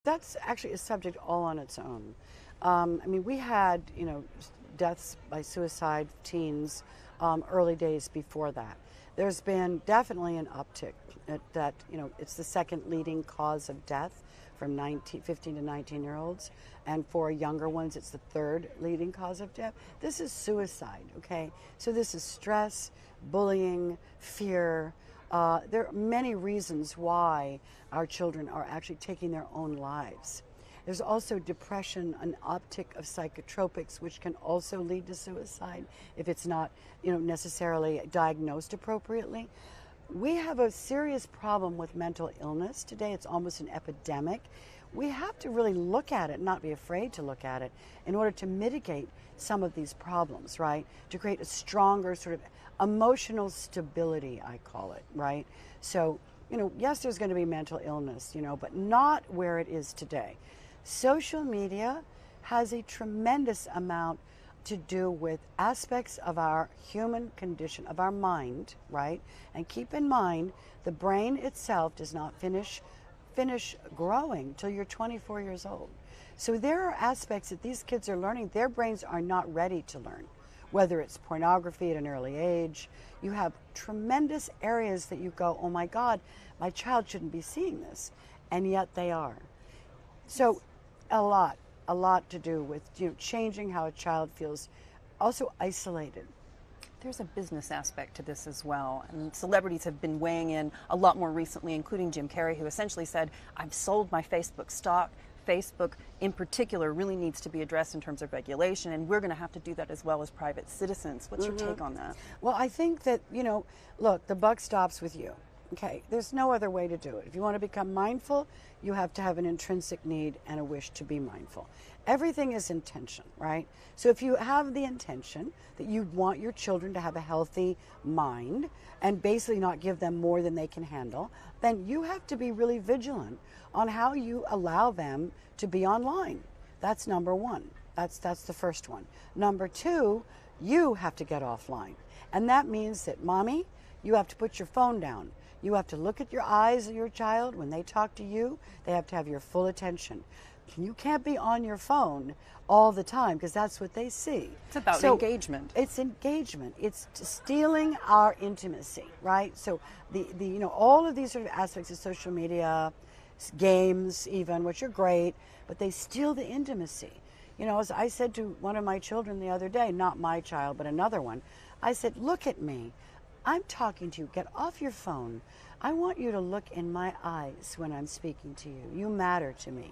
That's actually a subject all on its own. I mean, we had, deaths by suicide, teens, early days before that. There's been definitely an uptick that, it's the second leading cause of death from 15 to 19-year-olds. And for younger ones, it's the third leading cause of death. This is suicide, okay? So this is stress, bullying, fear. There are many reasons why our children are actually taking their own lives. There's also depression, an uptick of psychotropics, which can also lead to suicide if it's not, necessarily diagnosed appropriately. We have a serious problem with mental illness today. It's almost an epidemic. We have to really look at it, not be afraid to look at it, in order to mitigate some of these problems, right? To create a stronger sort of emotional stability, I call it, right? So, yes, there's going to be mental illness, but not where it is today. Social media has a tremendous amount to do with aspects of our human condition, of our mind, right? And keep in mind, the brain itself does not finish growing till you're 24 years old. So there are aspects that these kids are learning, their brains are not ready to learn. Whether it's pornography at an early age, you have tremendous areas that you go, oh my God, my child shouldn't be seeing this, and yet they are. So a lot to do with changing how a child feels, also isolated. There's a business aspect to this as well, and celebrities have been weighing in a lot more recently, including Jim Carrey, who essentially said, I've sold my Facebook stock. Facebook in particular really needs to be addressed in terms of regulation, and we're going to have to do that as well as private citizens. What's your take on that? Well, I think that, look, the buck stops with you. Okay, there's no other way to do it. If you want to become mindful, you have to have an intrinsic need and a wish to be mindful. Everything is intention, right? So if you have the intention that you want your children to have a healthy mind and basically not give them more than they can handle, then you have to be really vigilant on how you allow them to be online. That's number one. That's the first one. Number two, you have to get offline. And that means that, mommy, you have to put your phone down. You have to look at your eyes of your child when they talk to you. They have to have your full attention. You can't be on your phone all the time because that's what they see. It's about engagement. It's engagement. It's stealing our intimacy, right? So all of these sort of aspects of social media, games even, which are great, but they steal the intimacy. As I said to one of my children the other day, not my child, but another one, I said, look at me. I'm talking to you. Get off your phone. I want you to look in my eyes when I'm speaking to you. You matter to me.